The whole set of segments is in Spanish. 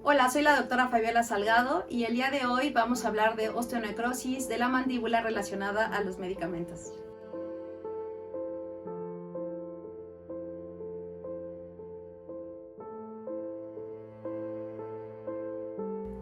Hola, soy la doctora Fabiola Salgado y el día de hoy vamos a hablar de osteonecrosis de la mandíbula relacionada a los medicamentos.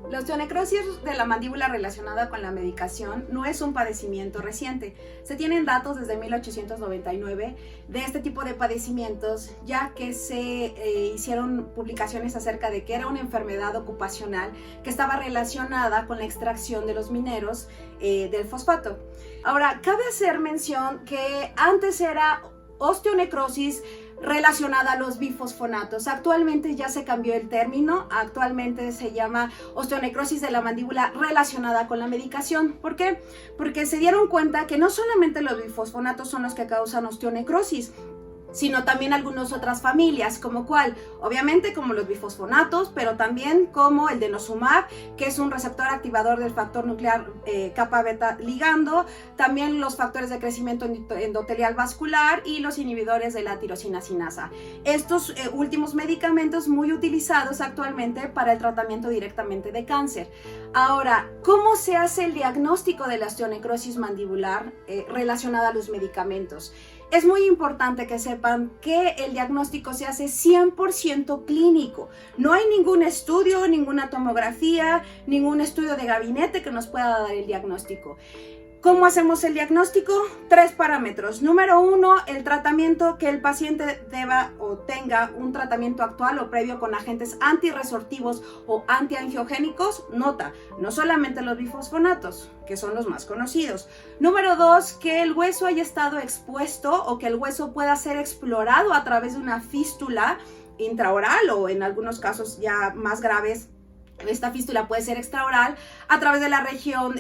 La osteonecrosis de la mandíbula relacionada con la medicación no es un padecimiento reciente. Se tienen datos desde 1899 de este tipo de padecimientos, ya que se hicieron publicaciones acerca de que era una enfermedad ocupacional que estaba relacionada con la extracción de los mineros del fosfato. Ahora, cabe hacer mención que antes era osteonecrosis relacionada a los bifosfonatos. Actualmente ya se cambió el término, actualmente se llama osteonecrosis de la mandíbula relacionada con la medicación. ¿Por qué? Porque se dieron cuenta que no solamente los bifosfonatos son los que causan osteonecrosis, sino también algunas otras familias, como cuál, obviamente como los bifosfonatos, pero también como el denosumab, que es un receptor activador del factor nuclear kappa beta ligando, también los factores de crecimiento endotelial vascular y los inhibidores de la tirosina sinasa. Estos últimos medicamentos muy utilizados actualmente para el tratamiento directamente de cáncer. Ahora, ¿cómo se hace el diagnóstico de la osteonecrosis mandibular relacionada a los medicamentos? Es muy importante que sepan que el diagnóstico se hace 100% clínico. No hay ningún estudio, ninguna tomografía, ningún estudio de gabinete que nos pueda dar el diagnóstico. ¿Cómo hacemos el diagnóstico? 3 parámetros. Número 1, el tratamiento, que el paciente deba o tenga un tratamiento actual o previo con agentes antirresortivos o antiangiogénicos. Nota, no solamente los bifosfonatos, que son los más conocidos. Número 2, que el hueso haya estado expuesto o que el hueso pueda ser explorado a través de una fístula intraoral o en algunos casos ya más graves. Esta fístula puede ser extraoral a través de la región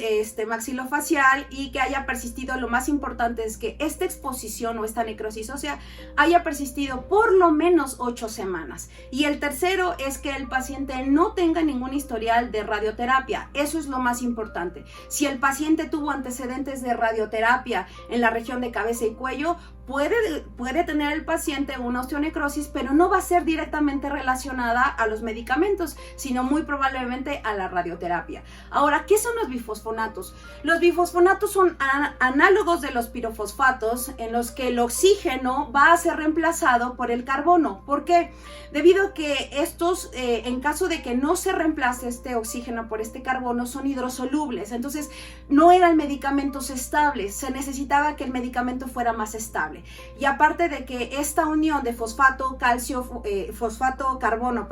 maxilofacial y que haya persistido. Lo más importante es que esta exposición o esta necrosis ósea haya persistido por lo menos 8 semanas. Y el tercero es que el paciente no tenga ningún historial de radioterapia. Eso es lo más importante. Si el paciente tuvo antecedentes de radioterapia en la región de cabeza y cuello, puede tener el paciente una osteonecrosis, pero no va a ser directamente relacionada a los medicamentos, sino muy probablemente a la radioterapia. Ahora, ¿qué son los bifosfonatos? Los bifosfonatos son análogos de los pirofosfatos en los que el oxígeno va a ser reemplazado por el carbono. ¿Por qué? Debido a que estos, en caso de que no se reemplace este oxígeno por este carbono, son hidrosolubles. Entonces, no eran medicamentos estables. Se necesitaba que el medicamento fuera más estable. Y aparte de que esta unión de fosfato, calcio, fosfato, carbono,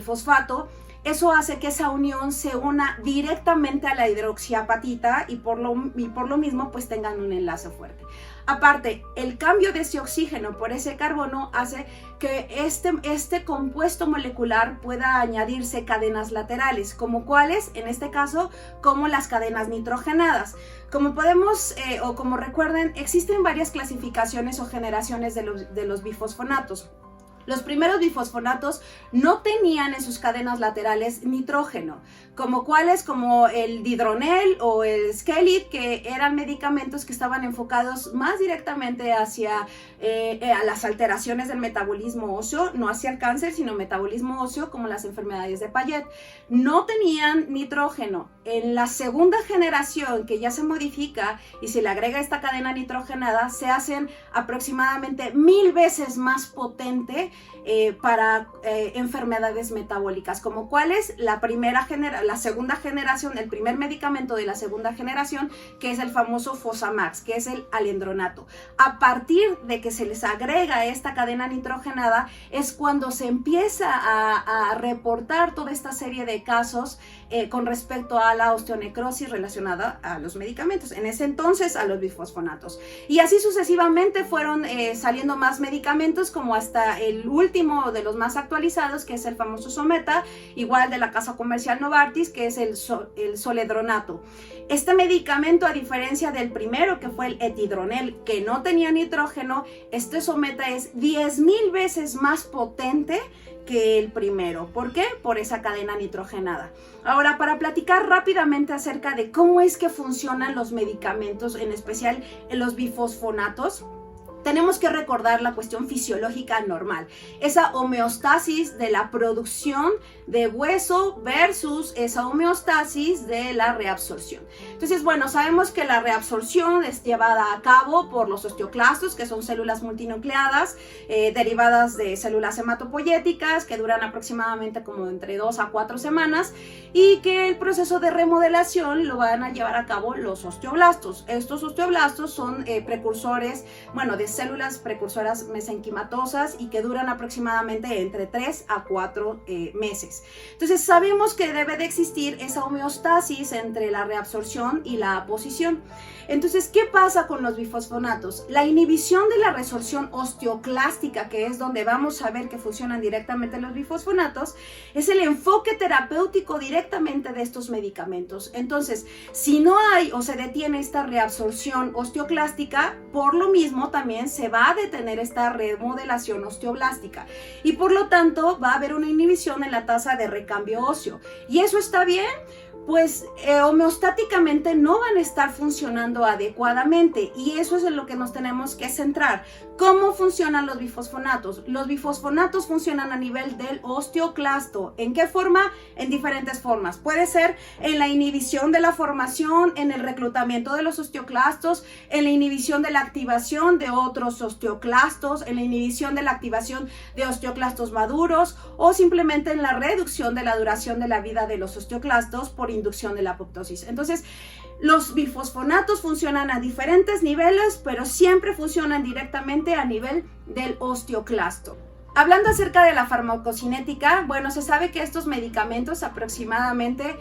fosfato, eso hace que esa unión se una directamente a la hidroxiapatita y por lo mismo pues tengan un enlace fuerte. Aparte, el cambio de ese oxígeno por ese carbono hace que este compuesto molecular pueda añadirse cadenas laterales, como cuáles, en este caso, como las cadenas nitrogenadas. Como podemos o como recuerden, existen varias clasificaciones o generaciones de los bifosfonatos. Los primeros bifosfonatos no tenían en sus cadenas laterales nitrógeno, como cuáles, como el didronel o el skelit, que eran medicamentos que estaban enfocados más directamente hacia a las alteraciones del metabolismo óseo, no hacia el cáncer, sino metabolismo óseo, como las enfermedades de Payet. No tenían nitrógeno. En la segunda generación, que ya se modifica y se le agrega esta cadena nitrogenada, se hacen aproximadamente 1000 veces más potente para enfermedades metabólicas, como cuáles, la segunda generación, el primer medicamento de la segunda generación, que es el famoso Fosamax, que es el alendronato. A partir de que se les agrega esta cadena nitrogenada, es cuando se empieza a reportar toda esta serie de casos con respecto a la osteonecrosis relacionada a los medicamentos, en ese entonces a los bifosfonatos. Y así sucesivamente fueron saliendo más medicamentos, como hasta el último de los más actualizados, que es el famoso Someta, igual de la casa comercial Novartis, que es el zoledronato. Este medicamento, a diferencia del primero, que fue el etidronel, que no tenía nitrógeno, este Someta es 10,000 veces más potente que el primero. ¿Por qué? Por esa cadena nitrogenada. Ahora, para platicar rápidamente acerca de cómo es que funcionan los medicamentos, en especial los bifosfonatos, tenemos que recordar la cuestión fisiológica normal, esa homeostasis de la producción de hueso versus esa homeostasis de la reabsorción. Entonces, bueno, sabemos que la reabsorción es llevada a cabo por los osteoclastos, que son células multinucleadas derivadas de células hematopoyéticas que duran aproximadamente como entre 2 a 4 semanas, y que el proceso de remodelación lo van a llevar a cabo los osteoblastos. Estos osteoblastos son precursores, bueno, de células precursoras mesenquimatosas y que duran aproximadamente entre 3 a 4 meses. Entonces sabemos que debe de existir esa homeostasis entre la reabsorción y la aposición. Entonces, ¿qué pasa con los bifosfonatos? La inhibición de la resorción osteoclástica, que es donde vamos a ver que funcionan directamente los bifosfonatos, es el enfoque terapéutico directamente de estos medicamentos. Entonces, si no hay o se detiene esta reabsorción osteoclástica, por lo mismo también se va a detener esta remodelación osteoblástica y por lo tanto va a haber una inhibición en la tasa de recambio óseo. ¿Y eso está bien? Pues homeostáticamente no van a estar funcionando adecuadamente, y eso es en lo que nos tenemos que centrar. ¿Cómo funcionan los bifosfonatos? Los bifosfonatos funcionan a nivel del osteoclasto. ¿En qué forma? En diferentes formas. Puede ser en la inhibición de la formación, en el reclutamiento de los osteoclastos, en la inhibición de la activación de otros osteoclastos, en la inhibición de la activación de osteoclastos maduros, o simplemente en la reducción de la duración de la vida de los osteoclastos por inducción de la apoptosis. Entonces, los bifosfonatos funcionan a diferentes niveles, pero siempre funcionan directamente a nivel del osteoclasto. Hablando acerca de la farmacocinética, bueno, se sabe que estos medicamentos aproximadamente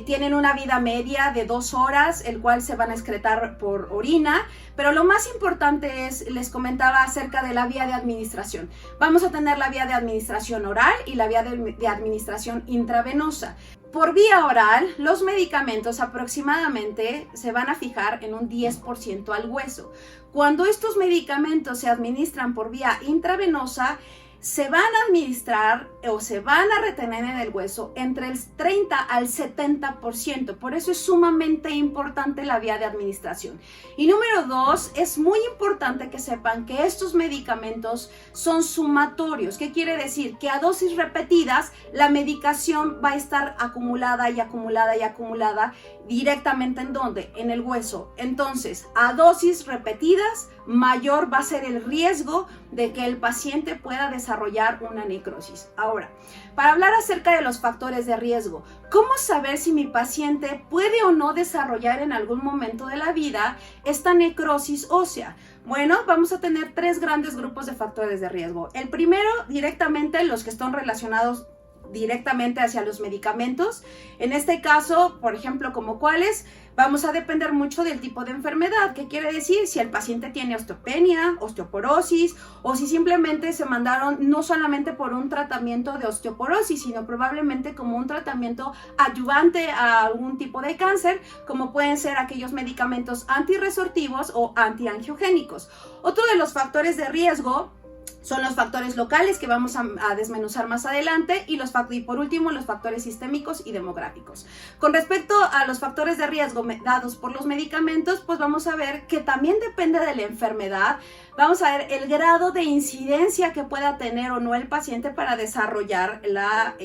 tienen una vida media de 2 horas, el cual se van a excretar por orina, pero lo más importante es, les comentaba acerca de la vía de administración. Vamos a tener la vía de administración oral y la vía de administración intravenosa. Por vía oral, los medicamentos aproximadamente se van a fijar en un 10% al hueso. Cuando estos medicamentos se administran por vía intravenosa, se van a administrar o se van a retener en el hueso entre el 30 al 70%. Por eso es sumamente importante la vía de administración. Y número 2, es muy importante que sepan que estos medicamentos son sumatorios. ¿Qué quiere decir? Que a dosis repetidas la medicación va a estar acumulada y acumulada y acumulada directamente ¿en dónde? En el hueso. Entonces, a dosis repetidas, mayor va a ser el riesgo de que el paciente pueda desarrollar una necrosis. Ahora, para hablar acerca de los factores de riesgo, ¿cómo saber si mi paciente puede o no desarrollar en algún momento de la vida esta necrosis ósea? Bueno, vamos a tener 3 grandes grupos de factores de riesgo. El primero, directamente los que están relacionados directamente hacia los medicamentos. En este caso, por ejemplo, como cuáles, vamos a depender mucho del tipo de enfermedad. ¿Qué quiere decir? Si el paciente tiene osteopenia, osteoporosis, o si simplemente se mandaron no solamente por un tratamiento de osteoporosis, sino probablemente como un tratamiento adyuvante a algún tipo de cáncer, como pueden ser aquellos medicamentos antirresortivos o antiangiogénicos. Otro de los factores de riesgo son los factores locales que vamos a desmenuzar más adelante y por último los factores sistémicos y demográficos. Con respecto a los factores de riesgo dados por los medicamentos, pues vamos a ver que también depende de la enfermedad. Vamos a ver el grado de incidencia que pueda tener o no el paciente para desarrollar la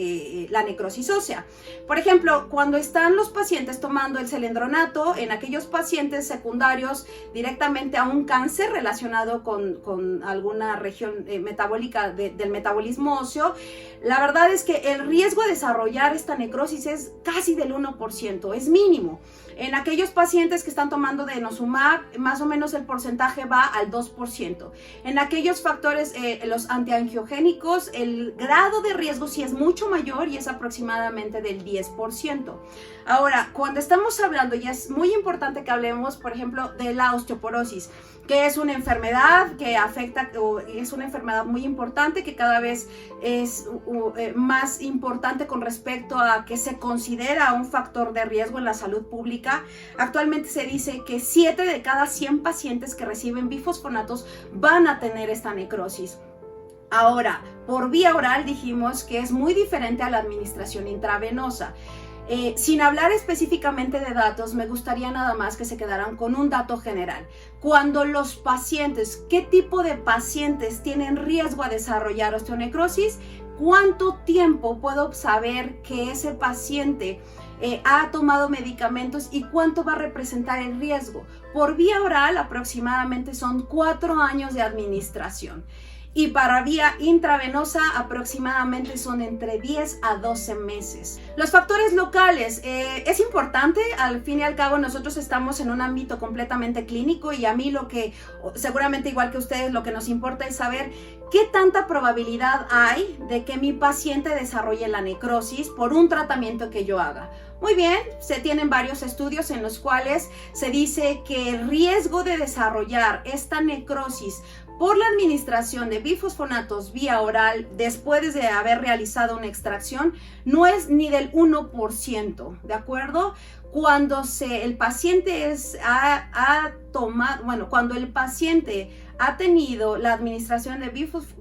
necrosis ósea. Por ejemplo, cuando están los pacientes tomando el cilindronato, en aquellos pacientes secundarios directamente a un cáncer relacionado con alguna región metabólica del metabolismo óseo, la verdad es que el riesgo de desarrollar esta necrosis es casi del 1%, es mínimo. En aquellos pacientes que están tomando denosumab, más o menos el porcentaje va al 2%. En aquellos factores, los antiangiogénicos, el grado de riesgo sí es mucho mayor y es aproximadamente del 10%. Ahora, cuando estamos hablando, y es muy importante que hablemos, por ejemplo, de la osteoporosis, que es una enfermedad que afecta, o es una enfermedad muy importante que cada vez es más importante con respecto a que se considera un factor de riesgo en la salud pública. Actualmente se dice que 7 de cada 100 pacientes que reciben bifosfonatos van a tener esta necrosis. Ahora, por vía oral dijimos que es muy diferente a la administración intravenosa. Sin hablar específicamente de datos, me gustaría nada más que se quedaran con un dato general. Cuando los pacientes, ¿qué tipo de pacientes tienen riesgo a desarrollar osteonecrosis? ¿Cuánto tiempo puedo saber que ese paciente ha tomado medicamentos y cuánto va a representar el riesgo? Por vía oral aproximadamente son 4 años de administración. Y para vía intravenosa aproximadamente son entre 10 a 12 meses. Los factores locales, es importante, al fin y al cabo nosotros estamos en un ámbito completamente clínico y a mí lo que, seguramente igual que ustedes, lo que nos importa es saber qué tanta probabilidad hay de que mi paciente desarrolle la necrosis por un tratamiento que yo haga. Muy bien, se tienen varios estudios en los cuales se dice que el riesgo de desarrollar esta necrosis por la administración de bifosfonatos vía oral después de haber realizado una extracción no es ni del 1%, ¿de acuerdo? Cuando el paciente cuando el paciente ha tenido la administración de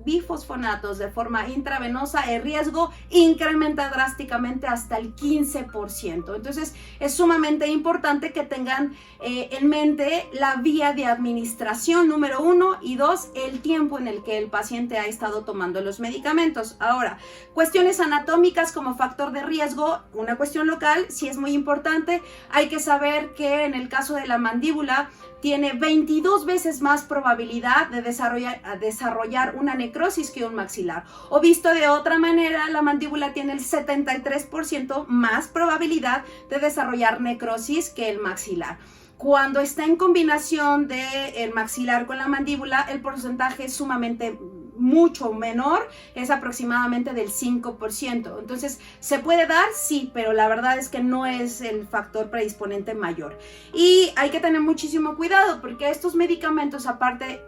bifosfonatos de forma intravenosa, el riesgo incrementa drásticamente hasta el 15%. Entonces, es sumamente importante que tengan en mente la vía de administración, número 1, y 2, el tiempo en el que el paciente ha estado tomando los medicamentos. Ahora, cuestiones anatómicas como factor de riesgo, una cuestión local, sí es muy importante. Hay que saber que en el caso de la mandíbula, tiene 22 veces más probabilidad de desarrollar una necrosis que un maxilar. O visto de otra manera, la mandíbula tiene el 73% más probabilidad de desarrollar necrosis que el maxilar. Cuando está en combinación del maxilar con la mandíbula, el porcentaje es sumamente mucho menor, es aproximadamente del 5%. Entonces, ¿se puede dar? Sí, pero la verdad es que no es el factor predisponente mayor. Y hay que tener muchísimo cuidado porque estos medicamentos, aparte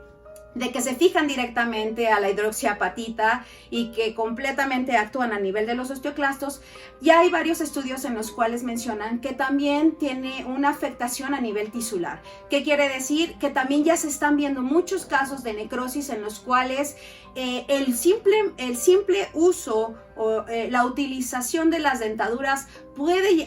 de que se fijan directamente a la hidroxiapatita y que completamente actúan a nivel de los osteoclastos, ya hay varios estudios en los cuales mencionan que también tiene una afectación a nivel tisular. ¿Qué quiere decir? Que también ya se están viendo muchos casos de necrosis en los cuales el simple uso o la utilización de las dentaduras puede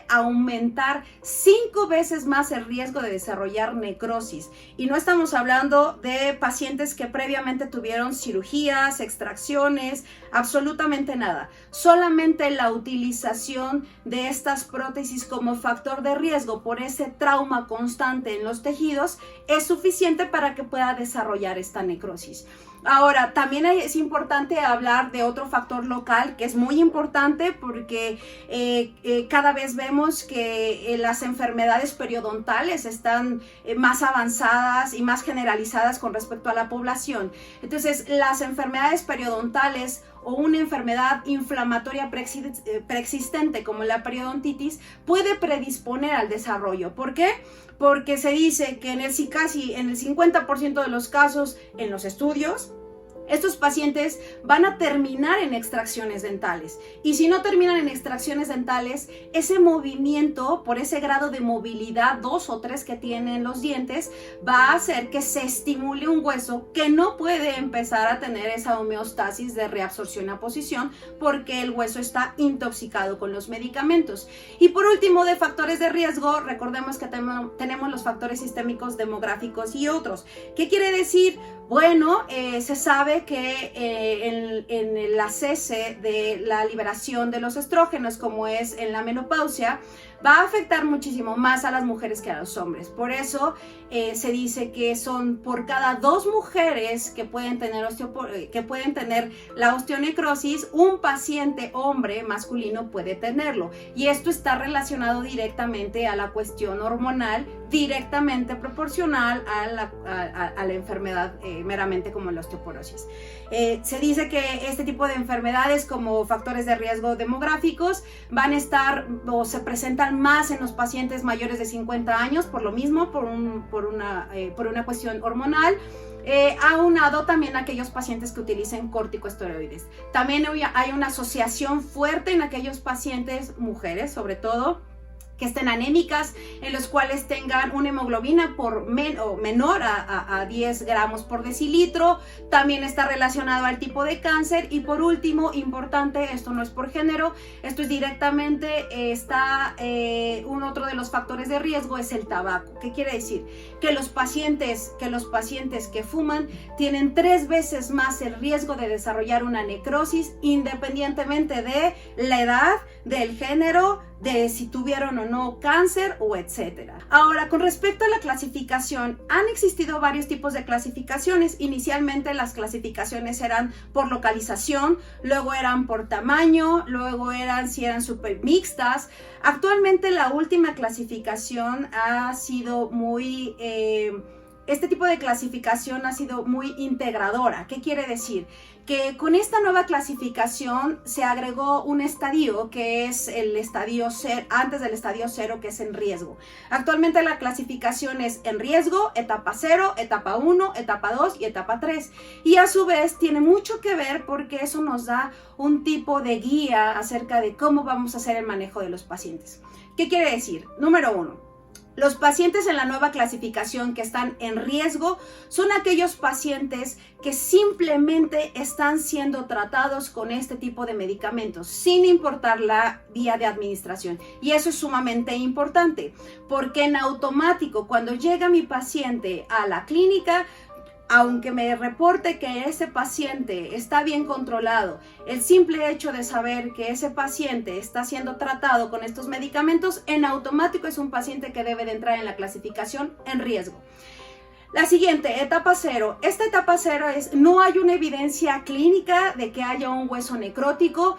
aumentar 5 veces más el riesgo de desarrollar necrosis. Y no estamos hablando de pacientes que previamente tuvieron cirugías, extracciones, absolutamente nada. Solamente la utilización de estas prótesis como factor de riesgo por ese trauma constante en los tejidos es suficiente para que pueda desarrollar esta necrosis. Ahora, también es importante hablar de otro factor local que es muy importante porque cada vez vemos que las enfermedades periodontales están más avanzadas y más generalizadas con respecto a la población. Entonces, las enfermedades periodontales o una enfermedad inflamatoria preexistente como la periodontitis puede predisponer al desarrollo. ¿Por qué? Porque se dice que casi en el 50% de los casos en los estudios, estos pacientes van a terminar en extracciones dentales. Y si no terminan en extracciones dentales, ese movimiento, por ese grado de movilidad 2 o 3 que tienen los dientes, va a hacer que se estimule un hueso que no puede empezar a tener esa homeostasis de reabsorción a posición porque el hueso está intoxicado con los medicamentos. Y por último, de factores de riesgo, recordemos que tenemos los factores sistémicos, demográficos y otros. ¿Qué quiere decir? Bueno, se sabe que en el cese de la liberación de los estrógenos, como es en la menopausia, va a afectar muchísimo más a las mujeres que a los hombres. Por eso se dice que son por cada 2 mujeres que pueden tener la osteonecrosis, un paciente hombre masculino puede tenerlo. Y esto está relacionado directamente a la cuestión hormonal, directamente proporcional a la enfermedad meramente como la osteoporosis. Se dice que este tipo de enfermedades como factores de riesgo demográficos van a estar o se presentan más en los pacientes mayores de 50 años, por lo mismo, por una cuestión hormonal, aunado también a aquellos pacientes que utilicen corticosteroides. También hay una asociación fuerte en aquellos pacientes, mujeres sobre todo, que estén anémicas, en los cuales tengan una hemoglobina menor a 10 gramos por decilitro. También está relacionado al tipo de cáncer. Y por último, importante, esto no es por género, esto es directamente, otro de los factores de riesgo es el tabaco. ¿Qué quiere decir? Que los pacientes que fuman tienen 3 veces más el riesgo de desarrollar una necrosis, independientemente de la edad, del género, de si tuvieron o no cáncer o etcétera. Ahora, con respecto a la clasificación, han existido varios tipos de clasificaciones. Inicialmente las clasificaciones eran por localización, luego eran por tamaño, luego si eran super mixtas. Actualmente la última clasificación ha sido muy... Este tipo de clasificación ha sido muy integradora. ¿Qué quiere decir? Que con esta nueva clasificación se agregó un estadio que es el estadio 0, antes del estadio 0, que es en riesgo. Actualmente la clasificación es en riesgo, etapa 0, etapa 1, etapa 2 y etapa 3. Y a su vez tiene mucho que ver porque eso nos da un tipo de guía acerca de cómo vamos a hacer el manejo de los pacientes. ¿Qué quiere decir? Número 1. Los pacientes en la nueva clasificación que están en riesgo son aquellos pacientes que simplemente están siendo tratados con este tipo de medicamentos, sin importar la vía de administración. Y eso es sumamente importante, porque en automático, cuando llega mi paciente a la clínica, aunque me reporte que ese paciente está bien controlado, el simple hecho de saber que ese paciente está siendo tratado con estos medicamentos, en automático es un paciente que debe de entrar en la clasificación en riesgo. La siguiente, etapa 0. Esta etapa 0 no hay una evidencia clínica de que haya un hueso necrótico,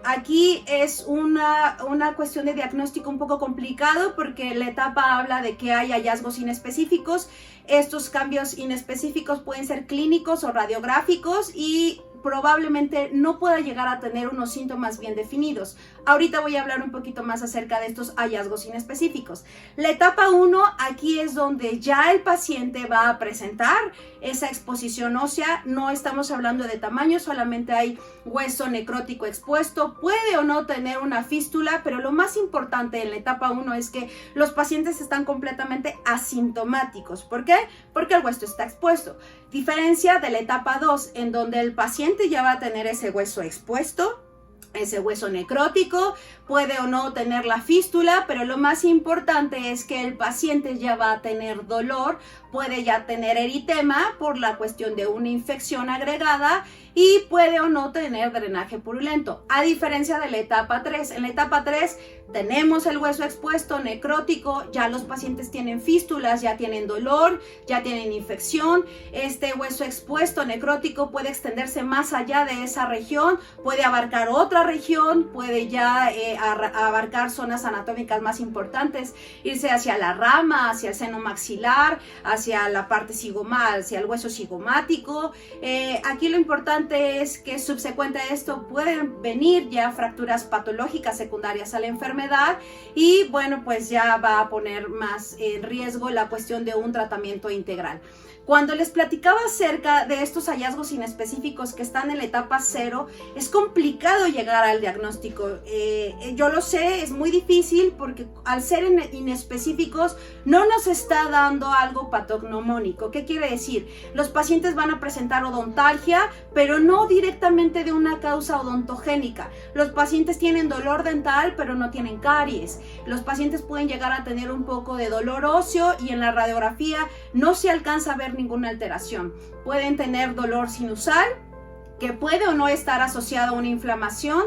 Aquí es una cuestión de diagnóstico un poco complicado porque la etapa habla de que hay hallazgos inespecíficos. Estos cambios inespecíficos pueden ser clínicos o radiográficos y probablemente no pueda llegar a tener unos síntomas bien definidos. Ahorita voy a hablar un poquito más acerca de estos hallazgos inespecíficos. La etapa 1, aquí es donde ya el paciente va a presentar esa exposición ósea. No estamos hablando de tamaño, solamente hay hueso necrótico expuesto. Puede o no tener una fístula, pero lo más importante en la etapa 1 es que los pacientes están completamente asintomáticos. ¿Por qué? Porque el hueso está expuesto. Diferencia de la etapa 2, en donde el paciente ya va a tener ese hueso expuesto, ese hueso necrótico, puede o no tener la fístula, pero lo más importante es que el paciente ya va a tener dolor, puede ya tener eritema por la cuestión de una infección agregada y puede o no tener drenaje purulento. A diferencia de la etapa 3, en la etapa 3 tenemos el hueso expuesto, necrótico, ya los pacientes tienen fístulas, ya tienen dolor, ya tienen infección. Este hueso expuesto, necrótico, puede extenderse más allá de esa región, puede abarcar otra región, puede ya abarcar zonas anatómicas más importantes, irse hacia la rama, hacia el seno maxilar, hacia la parte cigomal, hacia el hueso cigomático. Aquí lo importante es que subsecuente a esto pueden venir ya fracturas patológicas secundarias a la enfermedad y bueno, pues ya va a poner más en riesgo la cuestión de un tratamiento integral. Cuando les platicaba acerca de estos hallazgos inespecíficos que están en la etapa 0, es complicado llegar al diagnóstico. Yo lo sé, es muy difícil porque al ser inespecíficos no nos está dando algo patognomónico. ¿Qué quiere decir? Los pacientes van a presentar odontalgia, pero no directamente de una causa odontogénica. Los pacientes tienen dolor dental, pero no tienen caries. Los pacientes pueden llegar a tener un poco de dolor óseo y en la radiografía no se alcanza a ver ninguna alteración. Pueden tener dolor sinusal, que puede o no estar asociado a una inflamación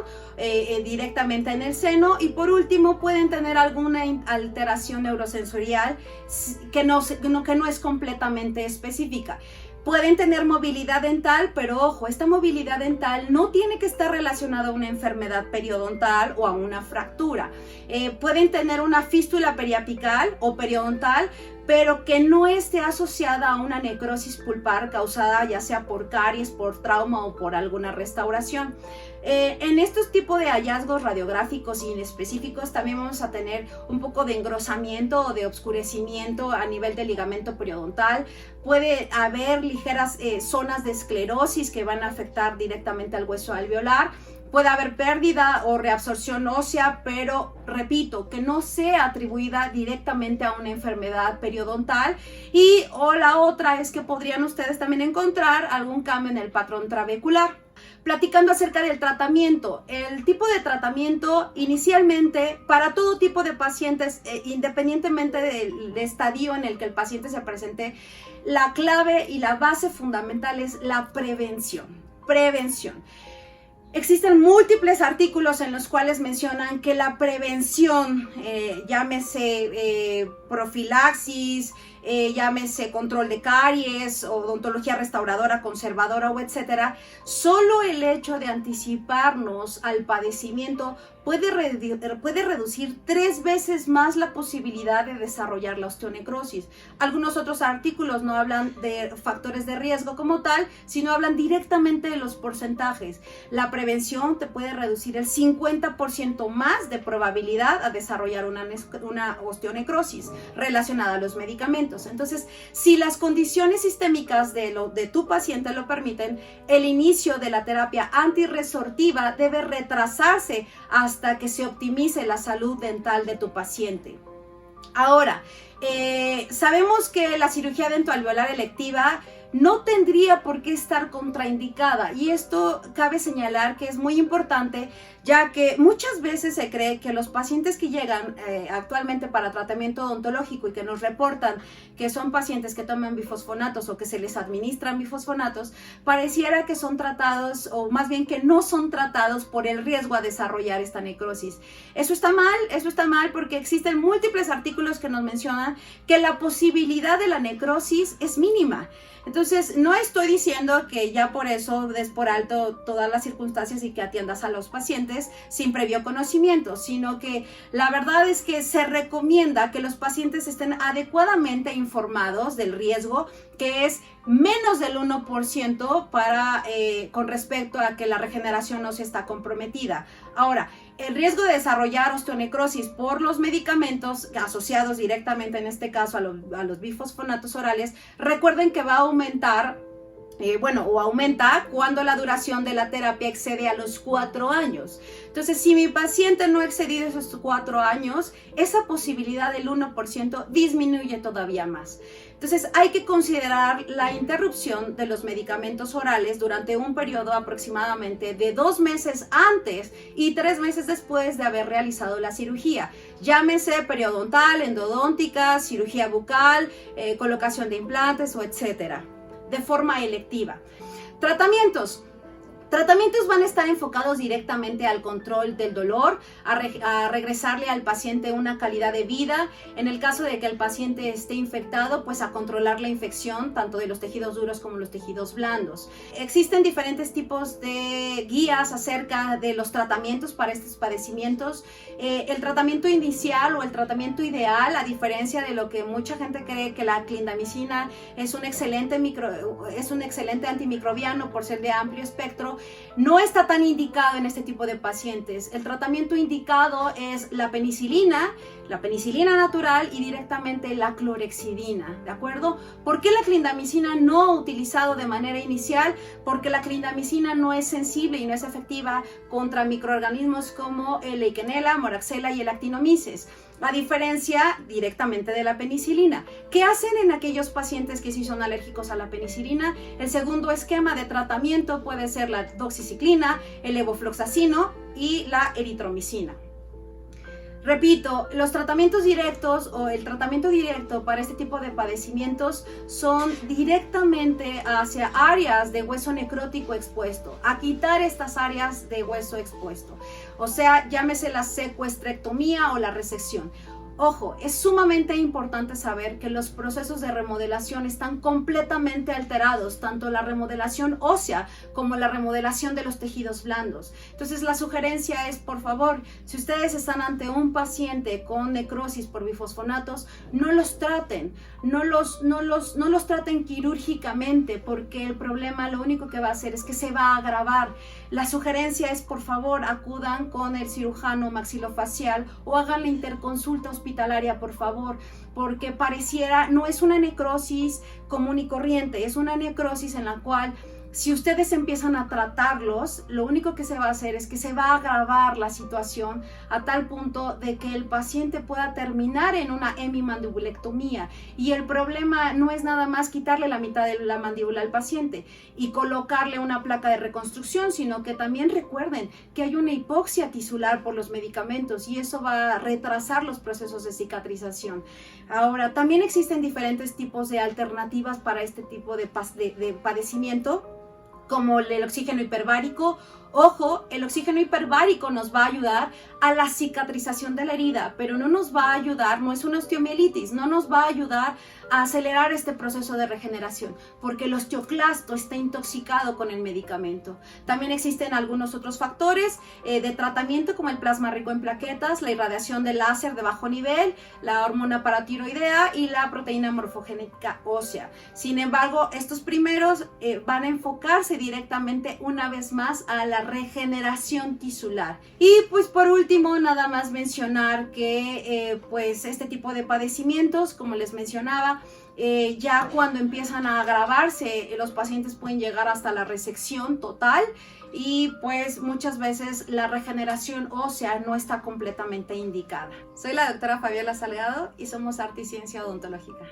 directamente en el seno, y por último pueden tener alguna alteración neurosensorial que no es completamente específica. Pueden tener movilidad dental, pero ojo, esta movilidad dental no tiene que estar relacionada a una enfermedad periodontal o a una fractura. Pueden tener una fístula periapical o periodontal, pero que no esté asociada a una necrosis pulpar causada ya sea por caries, por trauma o por alguna restauración. En estos tipos de hallazgos radiográficos inespecíficos también vamos a tener un poco de engrosamiento o de oscurecimiento a nivel del ligamento periodontal. Puede haber ligeras zonas de esclerosis que van a afectar directamente al hueso alveolar. Puede haber pérdida o reabsorción ósea, pero repito, que no sea atribuida directamente a una enfermedad periodontal. Y o la otra es que podrían ustedes también encontrar algún cambio en el patrón trabecular. Platicando acerca del tratamiento, el tipo de tratamiento inicialmente para todo tipo de pacientes, independientemente del estadio en el que el paciente se presente, la clave y la base fundamental es la prevención. Existen múltiples artículos en los cuales mencionan que la prevención, llámese profilaxis, llámese control de caries, odontología restauradora, conservadora o etcétera, solo el hecho de anticiparnos al padecimiento puede reducir 3 veces más la posibilidad de desarrollar la osteonecrosis. Algunos otros artículos no hablan de factores de riesgo como tal, sino hablan directamente de los porcentajes. La prevención te puede reducir el 50% más de probabilidad a desarrollar una osteonecrosis relacionada a los medicamentos. Entonces, si las condiciones sistémicas de tu paciente lo permiten, el inicio de la terapia antirresortiva debe retrasarse hasta que se optimice la salud dental de tu paciente. Ahora, sabemos que la cirugía dentoalveolar electiva no tendría por qué estar contraindicada, y esto cabe señalar que es muy importante, ya que muchas veces se cree que los pacientes que llegan actualmente para tratamiento odontológico y que nos reportan que son pacientes que toman bifosfonatos o que se les administran bifosfonatos, pareciera que son tratados, o más bien que no son tratados por el riesgo a desarrollar esta necrosis. Eso está mal porque existen múltiples artículos que nos mencionan que la posibilidad de la necrosis es mínima. Entonces, no estoy diciendo que ya por eso des por alto todas las circunstancias y que atiendas a los pacientes sin previo conocimiento, sino que la verdad es que se recomienda que los pacientes estén adecuadamente informados del riesgo, que es menos del 1% con respecto a que la regeneración ósea está comprometida. Ahora, el riesgo de desarrollar osteonecrosis por los medicamentos asociados directamente, en este caso a los bifosfonatos orales, recuerden que va a aumentar, aumenta cuando la duración de la terapia excede a los 4 años. Entonces, si mi paciente no ha excedido esos 4 años, esa posibilidad del 1% disminuye todavía más. Entonces, hay que considerar la interrupción de los medicamentos orales durante un periodo aproximadamente de 2 meses antes y 3 meses después de haber realizado la cirugía. Llámese periodontal, endodóntica, cirugía bucal, colocación de implantes o etcétera, de forma electiva. Tratamientos van a estar enfocados directamente al control del dolor, a regresarle al paciente una calidad de vida. En el caso de que el paciente esté infectado, pues a controlar la infección tanto de los tejidos duros como los tejidos blandos. Existen diferentes tipos de guías acerca de los tratamientos para estos padecimientos. El tratamiento inicial o el tratamiento ideal, a diferencia de lo que mucha gente cree, que la clindamicina es un excelente antimicrobiano por ser de amplio espectro, no está tan indicado en este tipo de pacientes. El tratamiento indicado es la penicilina natural y directamente la clorexidina, ¿de acuerdo? ¿Por qué la clindamicina no utilizado de manera inicial? Porque la clindamicina no es sensible y no es efectiva contra microorganismos como el Legionella, Moraxella y el Actinomyces, a diferencia directamente de la penicilina. ¿Qué hacen en aquellos pacientes que sí son alérgicos a la penicilina? El segundo esquema de tratamiento puede ser la doxiciclina, el levofloxacino y la eritromicina. Repito, los tratamientos directos o el tratamiento directo para este tipo de padecimientos son directamente hacia áreas de hueso necrótico expuesto, a quitar estas áreas de hueso expuesto. O sea, llámese la secuestrectomía o la resección. Ojo, es sumamente importante saber que los procesos de remodelación están completamente alterados, tanto la remodelación ósea como la remodelación de los tejidos blandos. Entonces, la sugerencia es, por favor, si ustedes están ante un paciente con necrosis por bifosfonatos, no los traten, no los traten quirúrgicamente, porque el problema lo único que va a hacer es que se va a agravar. La sugerencia es, por favor, acudan con el cirujano maxilofacial o hagan la interconsulta hospitalaria, por favor, porque pareciera, no es una necrosis común y corriente, es una necrosis en la cual Si ustedes empiezan a tratarlos, lo único que se va a hacer es que se va a agravar la situación a tal punto de que el paciente pueda terminar en una hemimandibulectomía. Y el problema no es nada más quitarle la mitad de la mandíbula al paciente y colocarle una placa de reconstrucción, sino que también recuerden que hay una hipoxia tisular por los medicamentos y eso va a retrasar los procesos de cicatrización. Ahora, también existen diferentes tipos de alternativas para este tipo de padecimiento, como el oxígeno hiperbárico. Ojo, el oxígeno hiperbárico nos va a ayudar a la cicatrización de la herida, pero no nos va a ayudar, no es una osteomielitis, no nos va a ayudar a acelerar este proceso de regeneración, porque el osteoclasto está intoxicado con el medicamento. También existen algunos otros factores de tratamiento, como el plasma rico en plaquetas, la irradiación de láser de bajo nivel, la hormona paratiroidea y la proteína morfogenética ósea. Sin embargo, estos primeros van a enfocarse directamente una vez más a la regeneración tisular. Y pues por último, nada más mencionar que pues este tipo de padecimientos, como les mencionaba, ya cuando empiezan a agravarse, los pacientes pueden llegar hasta la resección total y pues muchas veces la regeneración ósea no está completamente indicada. Soy la doctora Fabiola Salgado y somos Arte y Ciencia Odontológica.